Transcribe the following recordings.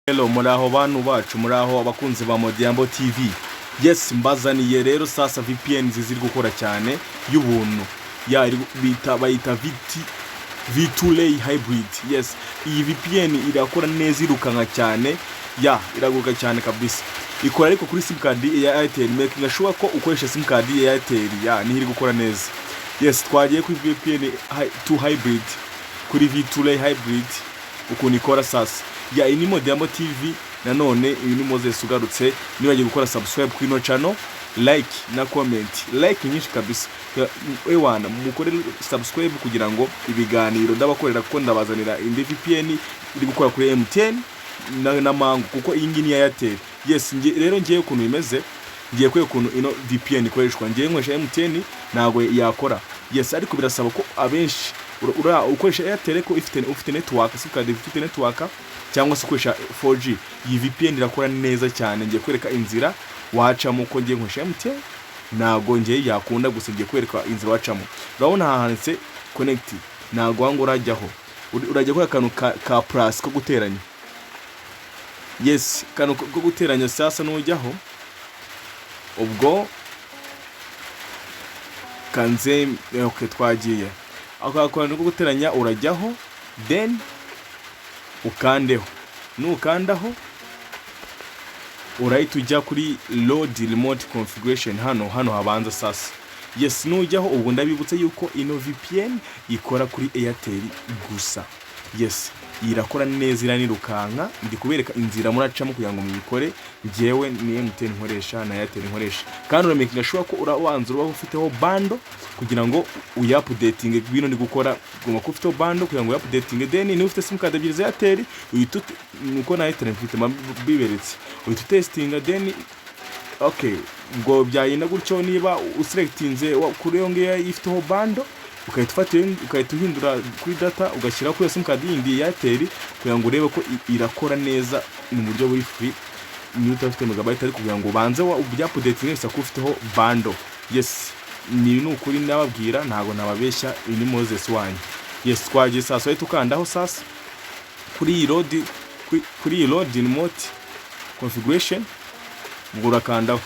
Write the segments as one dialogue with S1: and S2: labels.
S1: Hello muraho bantu bacu, muraho abakunzi ba Modiambo TV. Yes, mbazaniye rero sasa VPN ziziri gukora cyane y'ubuntu. Ya bayita V2ray hybrid. Yes, iyi VPN irakora neza, irukanka cyane. Ya iraguka cyane kabisa. Ikora ariko kuri simcard ya Airtel, making sure ko ukoresha simcard ya Airtel. Ya ni iri gukora neza. Yes, twagiye kuri VPN 2 hybrid, kuri V2ray hybrid ukuntu ikora sasa. Ya ini Modiambo TV nanone ibintu Moses ugarutse, nibagiye gukora subscribe kuri no channel, like na comment, like nyinshi kabisa. Ewana mukore subscribe kugira ngo ibiganiro ndabakorera ko ndabazanira indi VPN iri gukora kuri M10 na mangu, kuko iyi ngini ya Airtel. Yes, rero ngiye ukuntu imeze, ngiye kwe ukuntu ino VPN ikoreshwa. Ngiye nkwesha M10 ntago yakora. Yes, ariko birasaba ko abenshi ukoresha Airtel ko ufite network, simcard ifite network, cyangwa se ukoresha 4G. Iyi VPN irakora neza cyane. Ngiye kwereka inzira wacamo, ko ngiye nkwesha M10 ntago ngiye yakunda, gusa ngiye kwereka inzira wacamo. Urabona hahanitse connect, ntago wango urajyaho, urajya ko akantu ka plus ko guteranya. Yes, kano ko guteranya sasa nujyaho, ubwo kanze okay twagiye akakora ko guteranya, urajyaho then ukandeho, nukandaho urahita ujya kuri load remote configuration. Hano habanza sasa. Yes, nujyaho ubwo ndabibutse yuko ino VPN ikora kuri Airtel gusa. Yes, irakora neza, iranirukanka. Ndi kubereka inzira muracamo kugira ngo muyikore. Jewe ni M10 nkoresha na Airtel nkoresha, kandi uramaking sure ko urabanza uba ufiteho bando kugira ngo uyupdating. Bino ni gukora goma ko ufiteho bando kugira ngo uyupdating, then ni ufite simcard ebyiri za Airtel uyitute nuko na Airtel mfite biberetse uyitutestinga, then okay ngo byayina gutyo. Niba uselectinze kuri yonge ifiteho bando, ukahita uhindura kuri data ugashyira kuri simcard yindi ya Airtel kugira ngo urebe ko irakora neza mu buryo buri free. Ni utafite megabyte ariko kugira ngo banze updating neza ko ufiteho bando. Yes, ni nukuri nababwira, ntago nababeshya, ini Moses wanyu. Yes, twagiye sasa tukandaho sasa kuri load remote configuration, urakandaho.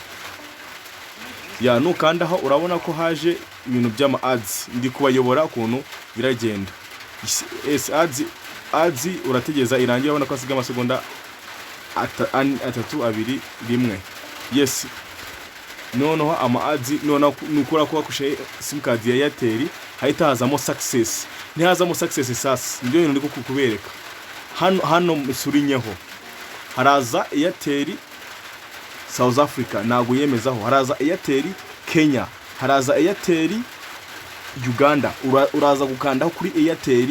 S1: Ya nukandaho urabona ko haje ibintu by'ama ads. Ndi kubayobora ukuntu biragenda. Yes, ads urategeza irangira, urabona ko asiga amasegonda 3-2-1. Yes, noneho ama ads nukora ko akushe simcard ya Airtel hahita hazamo success. Ntihazamo success sasa, ndio ibintu ndiko kukubereka. Hano musurinyeho haraza Airtel South Africa, ntago yemezaho. Haraza Airtel Kenya, haraza Airtel Uganda. Uraza gukandaho kuri Airtel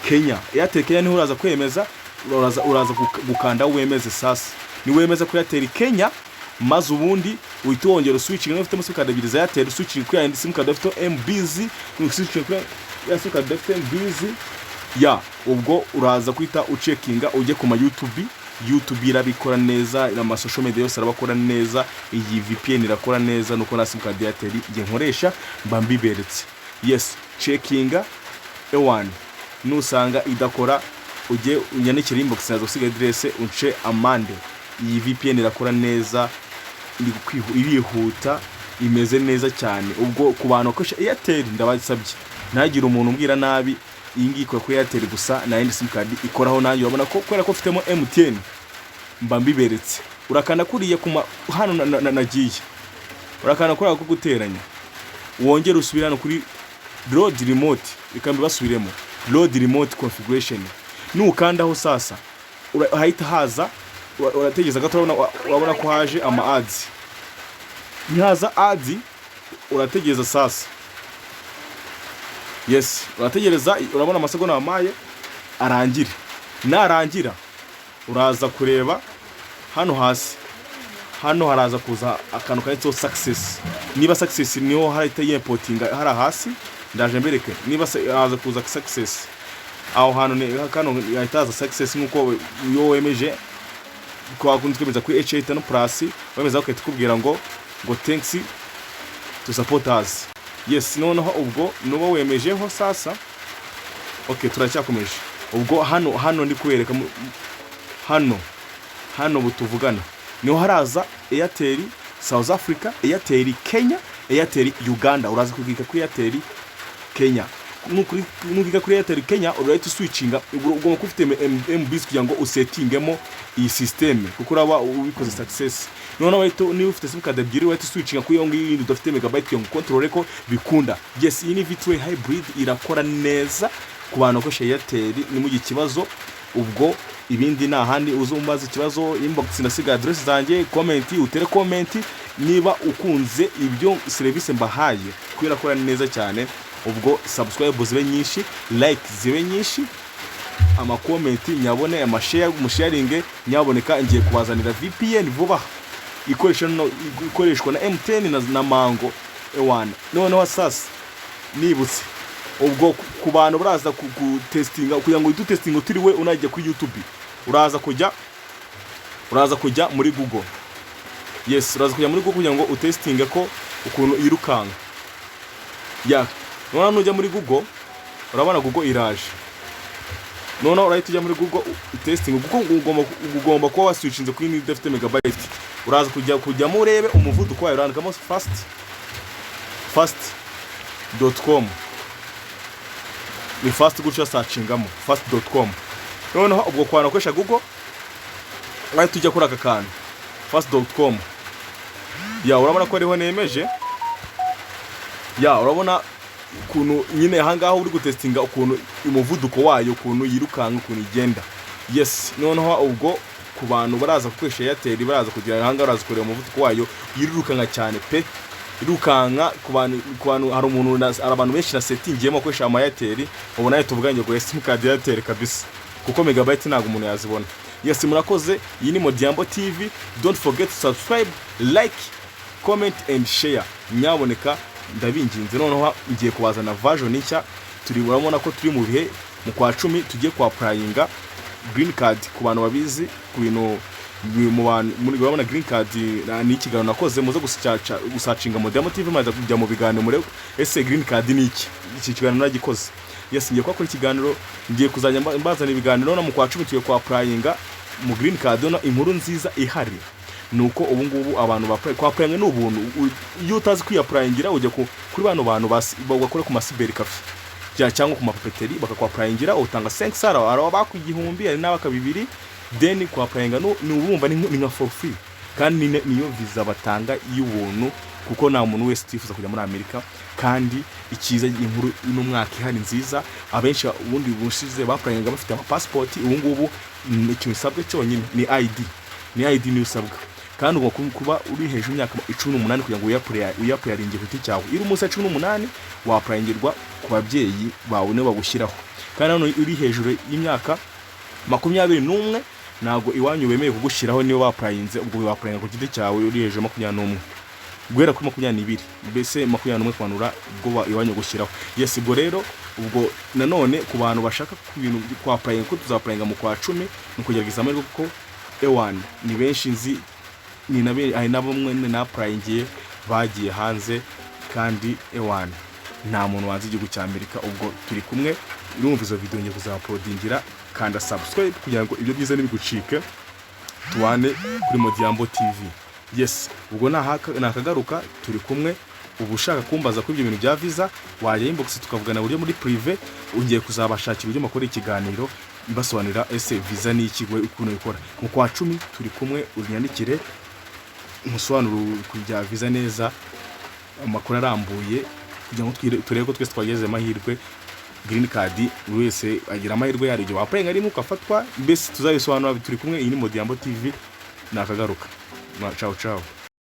S1: Kenya. Airtel Kenya niho uraza kwemeza, uraza gukanda wemeze sasa. Ni wemeza kuri Airtel Kenya, maze ubundi uhita wongera switching. Niba ufite simcard ebyiri za Airtel, switching kuri indi simcard ifite MBZ, switching kuri ya simcard ifite MBZ. Ya ubwo uraza kwita ucekinga, ujye ku YouTube irabikora neza, na social media yose arabakora neza. Iyi VPN irakora neza, nuko na simcard ya Airtel ngiye nkoresha mba mbiberetse. Yes, checkinga ewan nusanga idakora, ujye unyandikira inbox nazo usiga address unce amande. Iyi VPN irakora neza, irihuta, imeze neza cyane. Ubwo ku bantu bakoresha Airtel ndabasabye ntagira umuntu umbwira nabi. Iyi ngiyi ikora kuri Airtel gusa, na indi simcard ikoraho nanjye. Urabona ko kwera ko ufitemo M10 mba mbiberetse. Urakanda kuriye kuma hano nagiye, urakanda kora ko guteranya, wongera usubirana kuri load remote, ikambi basubiremo load remote configuration. Nukandaho sasa urahita haza, urategeza gato. Urabona ko haje ama ads. Ntihaza ads, urategeza sasa. Yes, urategereza, urabona amasegonda amaye arangire. Narangira uraza kureba hano hasi. Hano haraza kuza akantu kanditseho success. Niba success niho harita y'importinga hara hasi, ndaje mbereke. Niba haza kuza success aho hano ne kano yahitaza success, nkuko yo wemeje ko akundi twemeza kuri H8 plus, wemeza ko tukubwira ngo thanks to support us. Yes, noneho ubwo nuba wemejeho sasa. Okay, turacyakomeje. Ubwo hano ndi kubereka hano butuvugana niho haraza Airtel South Africa, Airtel Kenya, Airtel Uganda. Uraza kugika kuri Airtel Kenya. Nukuri kuri Airtel Kenya urahita switchinga, ugomba kufite MBs kugira ngo usettingemo iyi system kuko uraba ubikoze success. None wahita niba ufite simcard ebyiri wahita switchinga kuri iyo ngiyi udafite megabyte kugira ngo control ko bikunda. Yes, iyi ni V2ray hybrid irakora neza ku bantu bakoresha Airtel. Ni mu gikibazo ubwo ibindi na handi uzumbaza ikibazo inbox nasiga address zanjye, comment utere comment niba ukunze ibyo service mbahaye kwira kora neza cyane. Ubwo subscribe zibe nyinshi, like zibe nyinshi, ama comment nyabone, ama share musharinge nyaboneka. Ngiye kubazanira VPN vuba ikoreshwa na M10 na Mango ewana. Noneho sasa nibutse ubwo ku bantu baraza testinga kugira ngo idutestinga turiwe unajya kuri YouTube, uraza kujya muri Google. Yes, uraza kujya muri Google kugira ngo utestinge ko ukuntu irukanga. None nujya muri Google urabona Google iraje. None urahita ujya muri Google testing kuko ugomba kuba waswitchinze kuri ni dafite megabyte. Uraza kujya murebe umuvuduko wayo, urandikamo fast.com. Ni fast gutya searchingamo fast.com. Noneho ubwo kwana kwesha Google urahita ujya kuri aka kantu fast.com. Urabona ko ariho nemeje. Urabona ukuntu nyine ahangaha uri gutestinga ukuntu umuvuduko wayo, ukuntu yirukanka, ukuntu igenda. Yes, noneho ubwo ku bantu baraza gukoresha Airtel baraza kugira ahangaha baraza kureba umuvuduko wayo yirukanka cyane pe. Irukanka ku bantu hari umuntu abantu benshi na settingiyemo gukoresha ama Airtel, ubona tuvuganye ngo simcard ya Airtel kabisa kuko megabyte ntago umuntu yazibona. Yes, murakoze. Iyi ni Modiambo TV. Don't forget to subscribe, like, comment and share nyaboneka ndabinginze. Noneho ngiye kubazana version nshya. Urabona ko turi mu bihe mu kwa 10 tugiye kwa applyinga green card ku bantu babizi ku bintu mu bantu muri urabona green card ni ikigano nakoze muze gusacinga Modiambo TV maze kujya mu biganiro muri ese green card ni iki kiganiro nagikoze. Yes, ngiye kwakora ikiganiro, ngiye kuzajya mbazana ibiganiro no mu kwa 10 tugiye kwa applyinga mu green card. No inkuru nziza ihari nuko ubu ngubu abantu kwa applyinga n'ubuntu. Iyo utazi kwiapplyingira ujya kuri bantu bagakora ku masiberi cafe cyangwa ku mapapeteri bakakwa applyingira utanga 5 sara aro bakugihumbi ari nabaka 2 then kwa applyinga no ubumva ni nka for free kandi niyo visa batanga y'ubuntu kuko nta muntu wese tifuza kujya muri Amerika. Kandi ikiza inkuru n'umwaka ihari nziza, abenshi ubundi bushize bapplyinga bafite ama passport. Ubu ngubu ikintu sabwe cyonyine ni ID ni usabwa. Kandi uko kuba uri hejuru imyaka 18 kugira ngo uyapplyinge ku cyawe. Iri umunsi 18 wapplyingirwa ku babyeyi bawe ne bagushyiraho. Kandi hano uri hejuru y'imyaka 21 nago iwanyu bemeye kugushyiraho niyo bapplyinze. Ubwo wapplyinga ku giti cyawe uri hejuru 21 guhera kuri 22 mbese 21 kwanura ubwo iwanyu gushyiraho. Yes, ubwo rero ubwo nanone ku bantu bashaka ku bintu kwa applyinga ko tuzapplyinga mu kwa 10 no kugerageza amahirwe kuko ewan ni benshi nzi ni nabe ari nabo mwene na applyingiye bagiye hanze kandi ewan nta muntu wanze igihugu cya Amerika. Ubwo turi kumwe urumva izo video ngiye kuzauploadingira kanda subscribe kugira ngo ibyo byiza nibigucike tuwane kuri Modiambo TV. Yes, ubwo nakagaruka turi kumwe. Ubu ushaka kumbaza ko ibyo bintu bya visa wajya inbox tukavugana buryo muri privé. Ungiye kuzabashakira uburyo makora ikiganiro mbasobanurira ese visa ni iki ukuntu ikora. Mu kwa 10 turi kumwe unyandikire musobanuro kujya visa neza amakuru arambuye kugira ngo turebe ko twese twageze amahirwe green card. Wese agira amahirwe yari ibyo wapplyinga ari mukafatwa mbese tuzabisobanura turi kumwe. Iyi ni Modiambo TV nakagaruka. Ciao ciao.